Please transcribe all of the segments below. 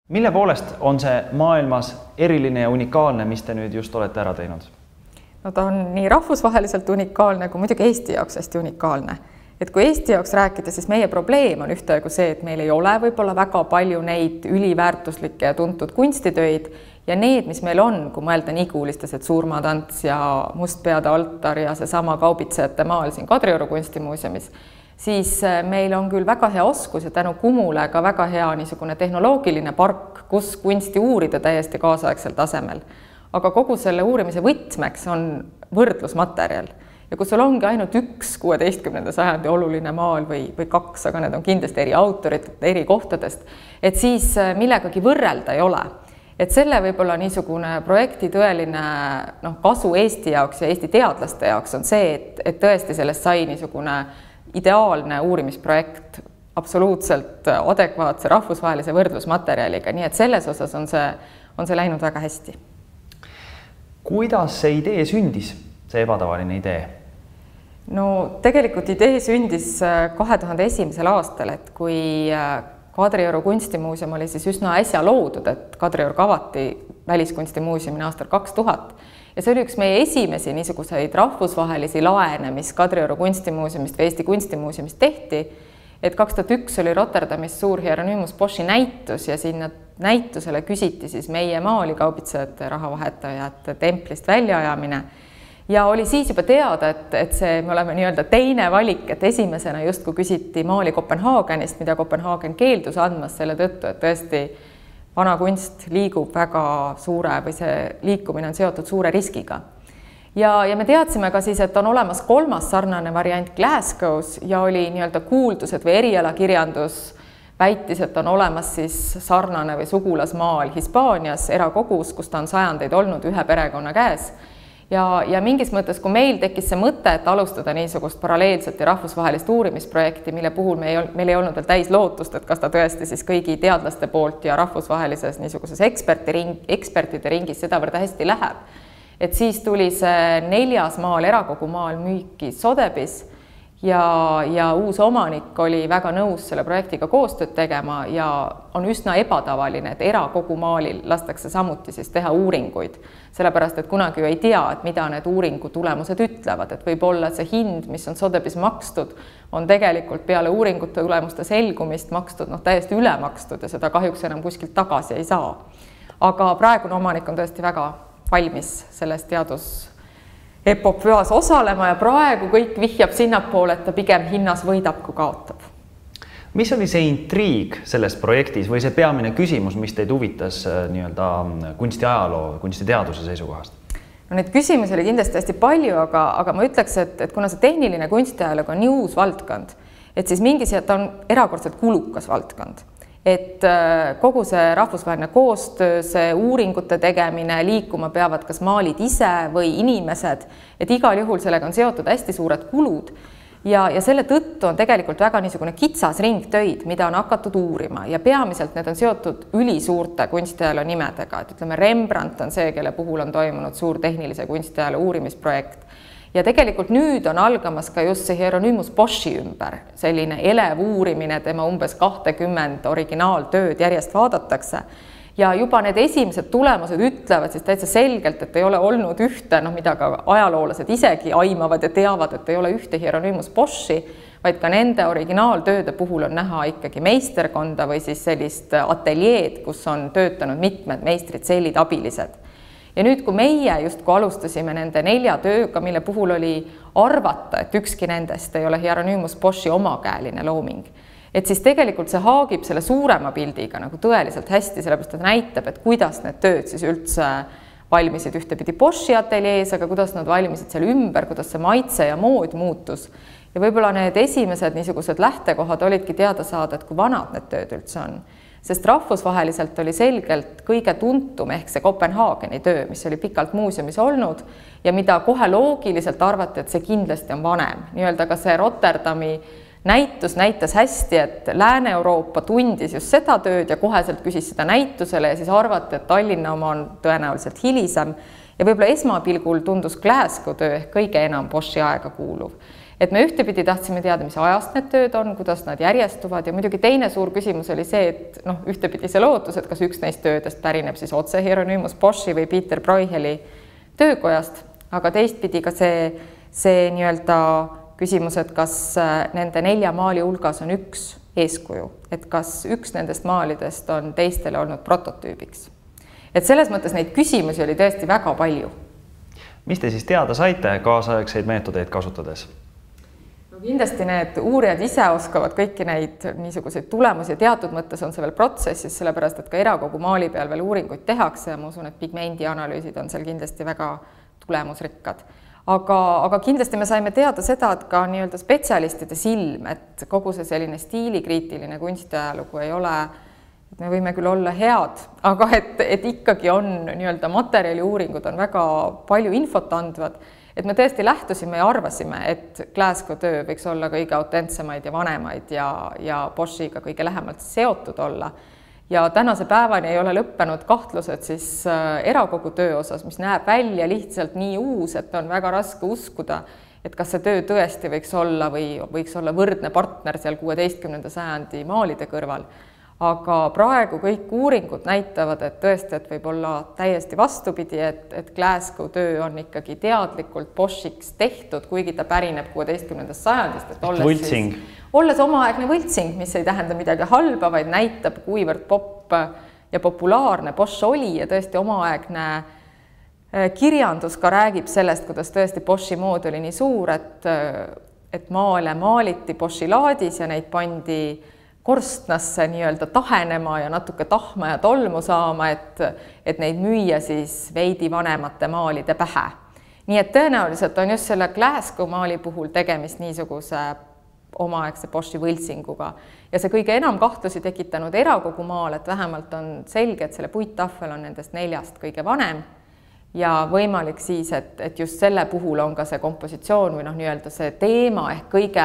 Mille poolest on see maailmas eriline ja unikaalne, mis te nüüd just olete ära teinud? No ta on nii rahvusvaheliselt unikaalne kui muidugi Eesti jaoks hästi unikaalne. Et kui Eesti jaoks rääkida, siis meie probleem on ühtaegu see, et meil ei ole võib-olla väga palju neid üliväärtuslikke ja tuntud kunstitöid ja need, mis meil on, kui mõelda Nigulistes, et Surmatants ja Mustpeade altar ja seesama kaubitsejate maal siin Kadrioru kunstimuuseumis, siis meil on küll väga hea oskus ja tänu Kumule ka väga hea niisugune tehnoloogiline park, kus kunsti uurida täiesti kaasaegsel tasemel. Aga kogu selle uurimise võtmeks on võrdlusmaterjal ja kui sul ongi ainult üks 16. sajandi oluline maal või kaks, aga need on kindlasti eri autorid, eri kohtadest, et siis millegagi võrrelda ei ole. Et selle võib-olla niisugune projekti tõeline kasu Eesti jaoks ja Eesti teadlaste jaoks on see, et tõesti sellest sai niisugune ideaalne uurimisprojekt absoluutselt adekvaatse rahvusvahelise võrdlusmaterjaliga, nii et selles osas on see läinud väga hästi. Kuidas see idee sündis, see ebatavaline idee? No tegelikult idee sündis 2001. aastal, et kui Kadrioru kunstimuuseum oli siis üsna äsja loodud, et Kadrioru avati väliskunstimuuseumina aastal 2000 ja see oli üks meie esimesi niisuguseid rahvusvahelisi laene, mis Kadrioru kunstimuuseumist või Eesti kunstimuuseumist tehti, et 2001 oli Rotterdamis suur Hieronymus Boschi näitus ja sinna näitusele küsiti siis meie maalikaubitsejate rahavahetajate templist väljaajamine ja oli siis juba teada, et me oleme nii-öelda teine valik, et esimesena justkui küsiti maali Kopenhaagenist, mida Kopenhaagen keeldus andmas selle tõttu, et tõesti vana kunst liigub väga suure või see liikumine on seotud suure riskiga. Ja me teadsime ka siis, et on olemas kolmas sarnane variant Glasgow's ja oli nii-öelda kuuldused või erialakirjandus väitis, et on olemas siis sarnane või sugulasmaal Hispaanias erakogus, kus ta on sajandeid olnud ühe perekonna käes. Ja mingis mõttes, kui meil tekkis see mõte, et alustada niisugust paralleelset ja rahvusvahelist uurimisprojekti, mille puhul meil ei olnud veel täis lootust, et kas ta tõesti siis kõigi teadlaste poolt ja rahvusvahelises niisuguses ekspertide ringis sedavõrd hästi läheb. Et siis tuli see 4. maal, erakogumaal müüki Sotheby's ja uus omanik oli väga nõus selle projektiga koostööd tegema ja on üsna ebatavaline, et erakogumaalil lastakse samuti siis teha uuringuid, sellepärast, et kunagi ju ei tea, et mida need uuringu tulemused ütlevad, et võib olla, et see hind, mis on Sotheby's makstud, on tegelikult peale uuringute tulemuste selgumist makstud, täiesti üle makstud ja seda kahjuks enam kuskilt tagasi ei saa. Aga praegune omanik on tõesti väga valmis selles teadusepopeas osalema ja praegu kõik vihjab sinnapoole, et ta pigem hinnas võidab, kui kaotab. Mis oli see intriig selles projektis või see peamine küsimus, mis teid huvitas nii-öelda kunstiajaloo, kunstiteaduse seisukohast? No neid küsimusi oli kindlasti hästi palju, aga ma ütleks, et kuna see tehniline kunstiajalugu on nii uus valdkond, et siis mingis ta on erakordselt kulukas valdkond. Et kogu see rahvusvaheline koostöö, see uuringute tegemine, liikuma peavad kas maalid ise või inimesed, et igal juhul sellega on seotud hästi suured kulud ja selle tõttu on tegelikult väga niisugune kitsas ring töid, mida on hakatud uurima ja peamiselt need on seotud ülisuurte kunstiajaloo nimedega, et ütleme Rembrandt on see, kelle puhul on toimunud suur tehnilise kunstiajaloo uurimisprojekt ja tegelikult nüüd on algamas ka just see Hieronymus Boschi ümber, selline elev uurimine, tema umbes 20 originaaltööd järjest vaadatakse ja juba need esimesed tulemused ütlevad siis täitsa selgelt, et ei ole olnud ühte, mida ka ajaloolased isegi aimavad ja teavad, et ei ole ühte Hieronymus Boschi, vaid ka nende originaaltööde puhul on näha ikkagi meisterkonda või siis sellist ateljeed, kus on töötanud mitmed meistrid, sellid, abilised. Ja nüüd, kui meie justkui alustasime nende 4 tööga, mille puhul oli arvata, et ükski nendest ei ole Hieronymus Boschi omakäeline looming, et siis tegelikult see haagib selle suurema pildiga nagu tõeliselt hästi, sellepärast et näitab, et kuidas need tööd siis üldse valmisid ühtepidi Boschi ateljees, aga kuidas nad valmisid seal ümber, kuidas see maitse ja mood muutus. Ja võib-olla need esimesed niisugused lähtekohad olidki teada saada, et kui vanad need tööd üldse on. Sest rahvusvaheliselt oli selgelt kõige tuntum ehk see Kopenhaageni töö, mis oli pikalt muuseumis olnud ja mida kohe loogiliselt arvati, et see kindlasti on vanem. Nii-öelda ka see Rotterdami näitus näitas hästi, et Lääne-Euroopa tundis just seda tööd ja koheselt küsis seda näitusele ja siis arvati, et Tallinna oma on tõenäoliselt hilisem ja võib-olla esmapilgul tundus Glasgow töö ehk kõige enam Boschi aega kuuluv. et me ühtepidi tahtsime teada, mis ajast need tööd on, kuidas nad järjestuvad ja muidugi teine suur küsimus oli see, et noh, ühtepidi see lootus, et kas üks neist töödest pärineb siis otse Hieronymus Boschi või Peter Bruegeli töökojast, aga teistpidi ka see nii-öelda küsimus, et kas nende 4 maali hulgas on üks eeskuju, et kas üks nendest maalidest on teistele olnud prototüübiks. Et selles mõttes neid küsimusi oli tõesti väga palju. Mis te siis teada saite kaasaegseid meetodeid kasutades? No kindlasti need uurijad ise oskavad kõiki neid niisuguseid tulemusi ja teatud mõttes on see veel protsessis, sellepärast et ka erakogu maali peal veel uuringuid tehakse ja ma usun, et pigmendi analüüsid on seal kindlasti väga tulemusrikkad. Aga kindlasti me saime teada seda, et ka nii-öelda spetsialistide silm, et kogu see selline stiilikriitiline kunstiajalugu ei ole, et me võime küll olla head, aga et ikkagi on nii-öelda materjaliuuringud on väga palju infot andvad, et me tõesti lähtusime ja arvasime, et Glasgow töö võiks olla kõige autentsemaid ja vanemaid ja Boschiga kõige lähemalt seotud olla. Ja tänase päevani ei ole lõppenud kahtlused siis erakogu töö osas, mis näeb välja lihtsalt nii uus, et on väga raske uskuda, et kas see töö tõesti võiks olla või võiks olla võrdne partner seal 16. sajandi maalide kõrval. Aga praegu kõik uuringud näitavad, et tõesti, et võib olla täiesti vastupidi, et Glasgow töö on ikkagi teadlikult Boschiks tehtud, kuigi ta pärineb 16. sajandist. Võltsing. Olles omaaegne võltsing, mis ei tähenda midagi halba, vaid näitab, kuivõrd popp ja populaarne Bosch oli ja tõesti omaaegne kirjandus ka räägib sellest, kuidas tõesti Boschi mood oli nii suur, et maale maaliti Boschi laadis ja neid pandi korstnasse nii-öelda tahenema ja natuke tahma ja tolmu saama, et neid müüa siis veidi vanemate maalide pähe. Nii et tõenäoliselt on just selle Glasgow maali puhul tegemist niisuguse omaaegse Boschi võltsinguga. Ja see kõige enam kahtlusi tekitanud erakogu maal, et vähemalt on selge, et selle puittahvel on nendest 4 kõige vanem ja võimalik siis, et just selle puhul on ka see kompositsioon või nii-öelda see teema ehk kõige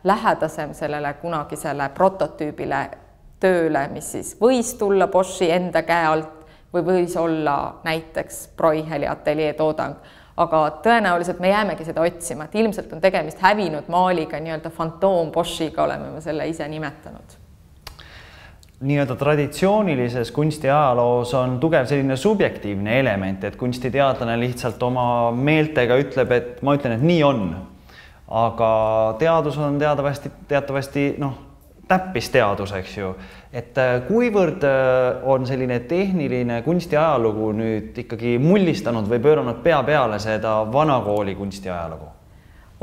lähedasem sellele kunagisele prototüübile tööle, mis siis võis tulla Boschi enda käe alt või võis olla näiteks Bruegeli ateljee toodang. Aga tõenäoliselt me jäämegi seda otsima, et ilmselt on tegemist hävinud maaliga, nii-öelda fantoom Boschiga oleme me selle ise nimetanud. Nii-öelda traditsioonilises kunstiajaloos on tugev selline subjektiivne element, et kunstiteadlane lihtsalt oma meeltega ütleb, et ma ütlen, et nii on. Aga teadus on teatavasti täppisteadus, eks ju. Et kuivõrd on selline tehniline kunstiajalugu nüüd ikkagi mullistanud või pööranud pea peale seda vanakooli kunstiajalugu?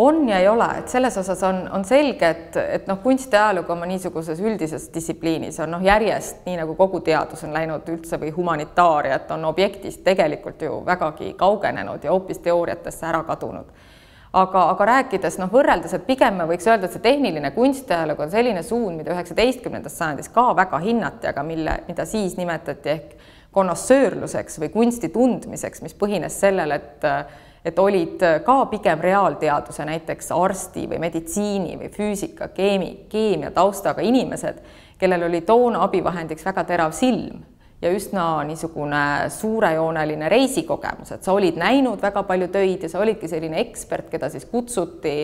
On ja ei ole, et selles osas on selge, et kunstiajalugu oma niisuguses üldises distsipliinis on järjest, nii nagu kogu teadus on läinud üldse või humanitaaria, et on objektist tegelikult ju vägagi kaugenenud ja hoopis teooriatesse ära kadunud. Aga rääkides võrreldes, et pigem me võiks öelda, et see tehniline kunstiajalugu on selline suund, mida 19. sajandis ka väga hinnati, aga mida siis nimetati ehk konnoissöörluseks või kunsti tundmiseks, mis põhines sellel, et olid ka pigem reaalteaduse, näiteks arsti või meditsiini või füüsika, keemia taustaga inimesed, kellel oli toona abivahendiks väga terav silm ja üsna niisugune suurejooneline reisikogemus, et sa olid näinud väga palju töid ja sa olidki selline ekspert, keda siis kutsuti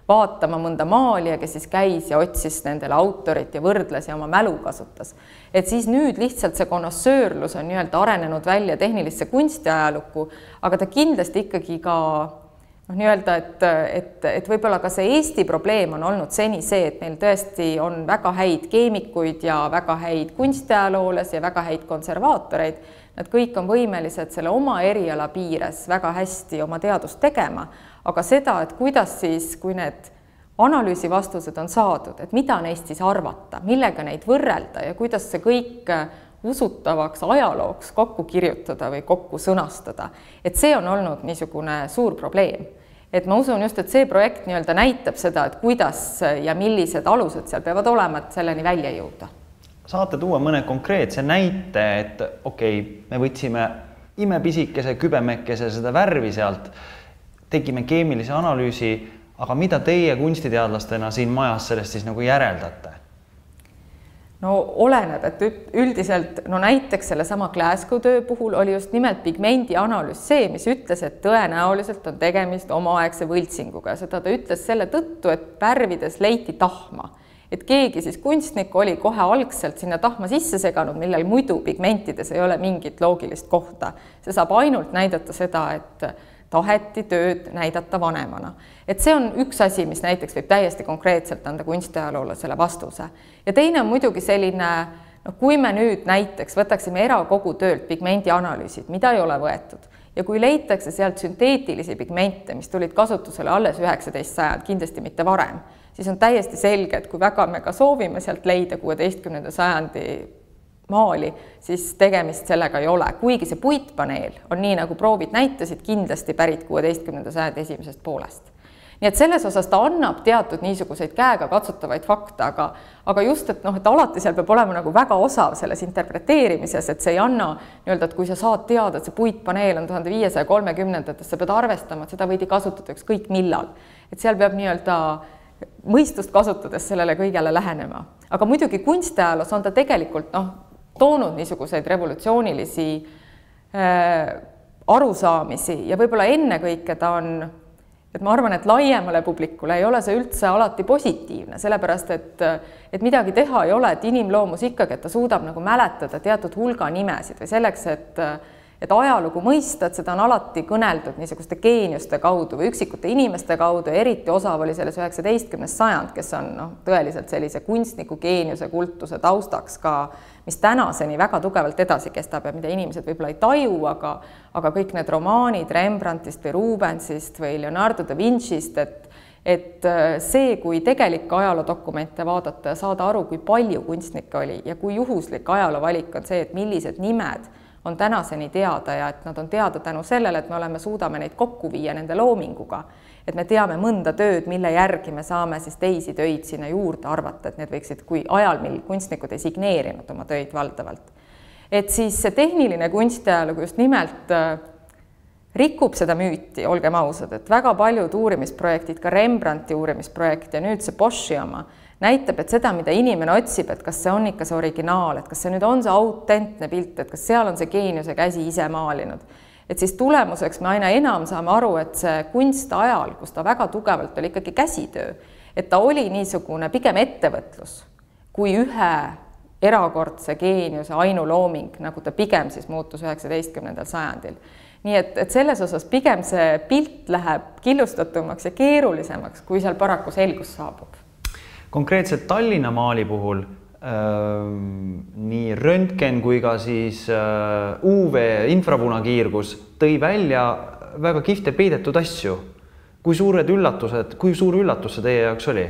vaatama mõnda maali ja kes siis käis ja otsis nendele autorit ja võrdles ja oma mälu kasutas. Et siis nüüd lihtsalt see konnoissöörlus on nii-öelda arenenud välja tehnilisse kunstiajalukku, aga ta kindlasti ikkagi ka nii-öelda, et võib-olla ka see Eesti probleem on olnud seni see, et meil tõesti on väga häid keemikuid ja väga häid kunstiajalooles ja väga häid konservaatoreid. Nad kõik on võimelised selle oma eriala piires väga hästi oma teadust tegema, aga seda, et kuidas siis, kui need analüüsi vastused on saadud, et mida neist siis arvata, millega neid võrrelda ja kuidas see kõik usutavaks ajalooks kokku kirjutada või kokku sõnastada. Et see on olnud niisugune suur probleem. Et ma usun just, et see projekt nii-öelda näitab seda, et kuidas ja millised alused seal peavad olema, et selleni välja jõuda. Saate tuua mõne konkreetse näite, et me võtsime imepisikese kübemekese seda värvi sealt, tegime keemilise analüüsi, aga mida teie kunstiteadlastena siin majas sellest siis järeldate? no oleneb, et üldiselt no näiteks selle sama Glasgow töö puhul oli just nimelt pigmendi analüüs see, mis ütles, et tõenäoliselt on tegemist omaaegse võltsinguga ja seda ta ütles selle tõttu, et värvides leiti tahma. Et keegi siis kunstnik oli kohe algselt sinna tahma sisse seganud, millel muidu pigmentides ei ole mingit loogilist kohta. See saab ainult näidata seda, et taheti tööd näidata vanemana. Et see on üks asi, mis näiteks võib täiesti konkreetselt anda kunstiajaloolasele vastuse. Ja teine on muidugi selline, kui me nüüd näiteks võtaksime erakogu töölt pigmendi analüüsid, mida ei ole võetud, ja kui leitakse sealt sünteetilisi pigmente, mis tulid kasutusele alles 19. sajand, kindlasti mitte varem, siis on täiesti selge, et kui väga me ka soovime sealt leida 16. sajandi maali, siis tegemist sellega ei ole. Kuigi see puitpaneel on nii, nagu proovid näitasid, kindlasti pärit 16. sajandi esimesest poolest. Nii et selles osas ta annab teatud niisuguseid käega katsutavaid fakte, aga just, et alati seal peab olema nagu väga osav selles interpreteerimises, et see ei anna nii-öelda, et kui sa saad teada, et see puitpaneel on 1530-ndatest, sa pead arvestama, et seda võidi kasutada ükskõik millal. Et seal peab nii-öelda mõistust kasutades sellele kõigele lähenema. Aga muidugi kunstiajaloos on ta tegelikult toonud niisuguseid revolutsioonilisi arusaamisi ja võib-olla ennekõike ta on, et ma arvan, et laiemale publikule ei ole see üldse alati positiivne, sellepärast et midagi teha ei ole, et inimloomus ikkagi, et ta suudab nagu mäletada teatud hulga nimesid või selleks, et ajalugu mõista, et seda on alati kõneldud niisuguste geeniuste kaudu või üksikute inimeste kaudu, eriti osav oli selles 19. sajand, kes on tõeliselt sellise kunstniku geeniuse kultuse taustaks ka, mis tänaseni väga tugevalt edasi kestab ja mida inimesed võib-olla ei taju, aga kõik need romaanid Rembrandtist või Rubensist või Leonardo da Vincist, et see, kui tegelik ajaloodokumente vaadata ja saada aru, kui palju kunstnikke oli ja kui juhuslik ajaloovalik on see, et millised nimed on tänaseni teada ja et nad on teada tänu sellele, et me suudame neid kokku viia nende loominguga. Et me teame mõnda tööd, mille järgi me saame siis teisi töid sinna juurde arvata, et need võiksid, kui ajal, mil kunstnikud ei signeerinud oma töid valdavalt. Et siis see tehniline kunstiajalugu just nimelt rikub seda müüti, olgem ausad, et väga paljud uurimisprojektid, ka Rembrandti uurimisprojekt ja nüüd see Boschi oma, näitab, et seda, mida inimene otsib, et kas see on ikka see originaal, et kas see nüüd on see autentne pilt, et kas seal on see geeniuse käsi ise maalinud. Et siis tulemuseks me aina enam saame aru, et see kunst ajal, kus ta väga tugevalt oli ikkagi käsitöö, et ta oli niisugune pigem ettevõtlus kui ühe erakordse geeniuse ainulooming, nagu ta pigem siis muutus 19. sajandil. Nii et selles osas pigem see pilt läheb killustatumaks ja keerulisemaks, kui seal paraku selgus saabub. Konkreetselt Tallinna maali puhul nii röntgen kui ka siis UV infrapunakiirgus tõi välja väga kihvte peidetud asju. Kui suur üllatus see teie jaoks oli?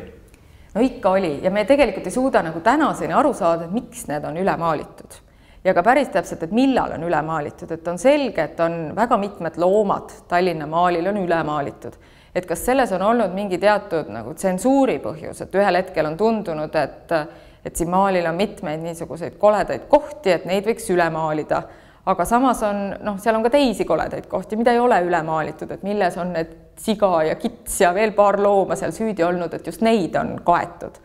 No ikka oli ja me tegelikult ei suuda nagu tänaseni aru saada, et miks need on üle maalitud. Ja ka päris täpselt, et millal on üle maalitud, et on selge, et on väga mitmed loomad Tallinna maalil on üle maalitud. Et kas selles on olnud mingi teatud nagu tsensuuri põhjus, et ühel hetkel on tundunud, et siin maalil on mitmeid niisuguseid koledaid kohti, et neid võiks üle maalida. Aga samas on, seal on ka teisi koledaid kohti, mida ei ole üle maalitud, et milles on need siga ja kits ja veel paar looma seal süüdi olnud, et just neid on kaetud.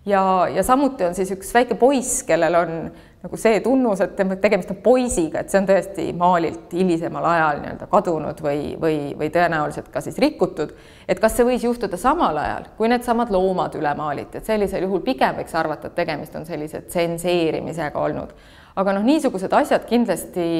Ja samuti on siis üks väike poiss, kellel on nagu see tunnus, et tegemist on poisiga, et see on tõesti maalilt hilisemal ajal nii-öelda kadunud või tõenäoliselt ka siis rikutud. Et kas see võis juhtuda samal ajal, kui need samad loomad üle maaliti, et sellisel juhul pigem võiks arvata, et tegemist on sellise tsenseerimisega olnud. Aga niisugused asjad kindlasti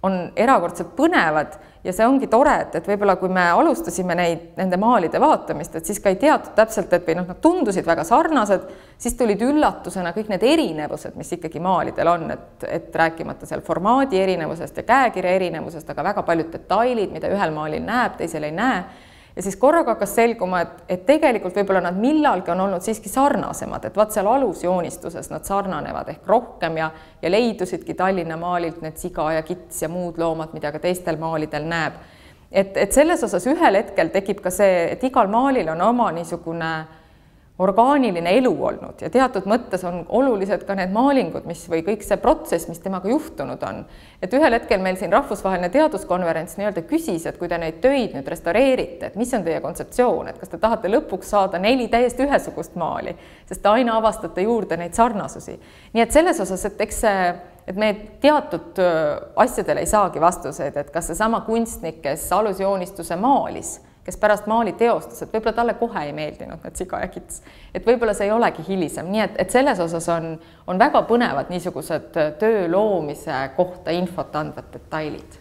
on erakordselt põnevad ja see ongi tore, et võib-olla kui me alustasime nende maalide vaatamist, et siis ka ei teatud täpselt, et nad tundusid väga sarnased, siis tulid üllatusena kõik need erinevused, mis ikkagi maalidel on, et rääkimata seal formaadi erinevusest ja käekirja erinevusest, aga väga paljud detailid, mida ühel maalil näeb, teisel ei näe. Ja siis korraga hakkas selguma, et tegelikult võib-olla nad millalgi on olnud siiski sarnasemad, et vaat seal alusjoonistuses nad sarnanevad ehk rohkem ja leidusidki Tallinna maalilt need siga ja kits ja muud loomad, mida ka teistel maalidel näeb. Et selles osas ühel hetkel tekib ka see, et igal maalil on oma niisugune orgaaniline elu olnud ja teatud mõttes on olulised ka need maalingud, mis või kõik see protsess, mis temaga juhtunud on. Et ühel hetkel meil siin rahvusvaheline teaduskonverents nii-öelda küsis, et kui te neid töid nüüd restaureerite, et mis on teie kontseptsioon, et kas te tahate lõpuks saada 4 täiesti ühesugust maali, sest te aina avastate juurde neid sarnasusi. Nii et selles osas, et eks see, et me teatud asjadele ei saagi vastuseid, et kas see sama kunstnik, kes alusjoonistuse maalis, kes pärast maali teostas, et võib-olla talle kohe ei meeldinud need siga ja kits. Et võib-olla see ei olegi hilisem, nii et selles osas on väga põnevad niisugused töö loomise kohta infot andvad detailid.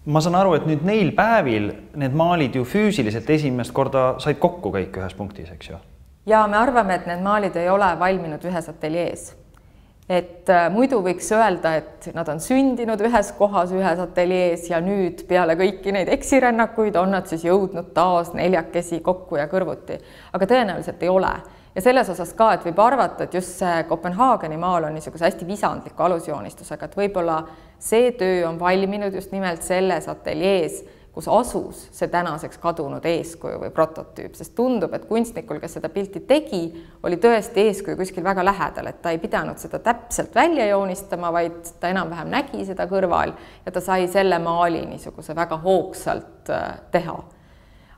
Ma saan aru, et nüüd neil päevil need maalid ju füüsiliselt esimest korda said kokku kõik ühes punktis, eks ju? Ja me arvame, et need maalid ei ole valminud ühes ateljees. Et muidu võiks öelda, et nad on sündinud ühes kohas, ühes ateljees ja nüüd peale kõiki neid eksirännakuid on nad siis jõudnud taas 4 kokku ja kõrvuti. Aga tõenäoliselt ei ole. Ja selles osas ka, et võib arvata, et just see Kopenhaageni maal on niisuguse hästi visandliku alusjoonistusega, et võib-olla see töö on valminud just nimelt selles ateljees, kus asus see tänaseks kadunud eeskuju või prototüüp, sest tundub, et kunstnikul, kes seda pilti tegi, oli tõesti eeskuju kuskil väga lähedal, et ta ei pidanud seda täpselt välja joonistama, vaid ta enam-vähem nägi seda kõrval ja ta sai selle maali niisuguse väga hoogsalt teha.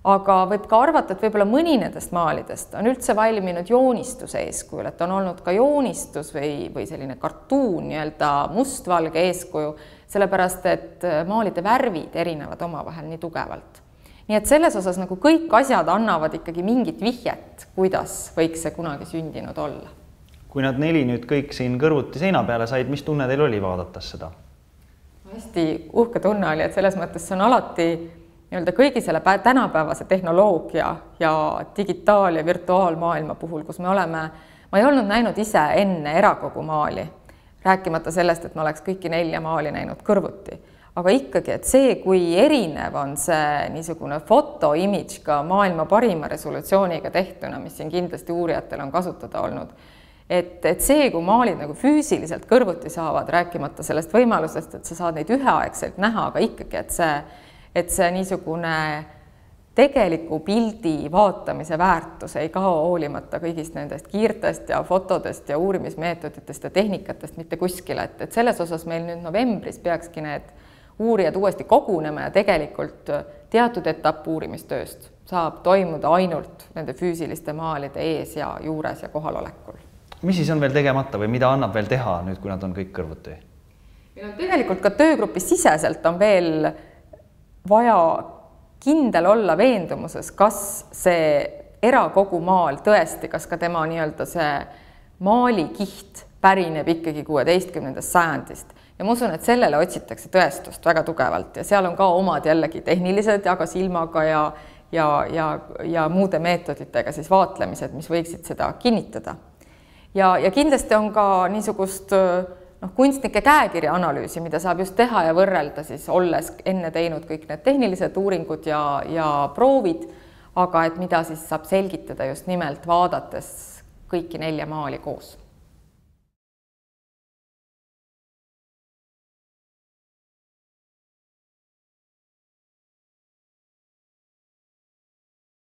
Aga võib ka arvata, et võib-olla mõni nendest maalidest on üldse valminud joonistuse eeskujul, et on olnud ka joonistus või selline kartuun, nii-öelda mustvalge eeskuju, sellepärast, et maalide värvid erinevad omavahel nii tugevalt. Nii et selles osas nagu kõik asjad annavad ikkagi mingit vihjet, kuidas võiks see kunagi sündinud olla. Kui nad 4 nüüd kõik siin kõrvuti seina peale said, mis tunne teil oli vaadates seda? Hästi uhke tunne oli, et selles mõttes see on alati nii-öelda kõigi selle tänapäevase tehnoloogia ja digitaal- ja virtuaalmaailma puhul, kus me oleme, ma ei olnud näinud ise enne erakogu maali, rääkimata sellest, et ma oleks kõiki 4 maali näinud kõrvuti. Aga ikkagi, et see, kui erinev on see niisugune fotoimidž ka maailma parima resolutsiooniga tehtuna, mis siin kindlasti uurijatel on kasutada olnud, et see, kui maalid nagu füüsiliselt kõrvuti saavad, rääkimata sellest võimalusest, et sa saad neid üheaegselt näha, aga ikkagi, et see niisugune tegeliku pildi vaatamise väärtus ei kao hoolimata kõigist nendest kiirtest ja fotodest ja uurimismeetoditest ja tehnikatest mitte kuskile. Et selles osas meil nüüd novembris peakski need uurijad uuesti kogunema ja tegelikult teatud etapp uurimistööst saab toimuda ainult nende füüsiliste maalide ees ja juures ja kohalolekul. Mis siis on veel tegemata või mida annab veel teha nüüd, kui nad on kõik kõrvuti? Tegelikult ka töögrupis siseselt on veel vaja kindel olla veendumuses, kas see erakogu maal tõesti, kas ka tema nii-öelda see maalikiht pärineb ikkagi 16. sajandist. Ja ma usun, et sellele otsitakse tõestust väga tugevalt ja seal on ka omad jällegi tehnilised ja ka silmaga ja muude meetoditega siis vaatlemised, mis võiksid seda kinnitada. Ja kindlasti on ka niisugust kunstnike käekirja analüüsi, mida saab just teha ja võrrelda siis olles enne teinud kõik need tehnilised uuringud ja proovid, aga et mida siis saab selgitada just nimelt vaadates kõiki 4 maali koos.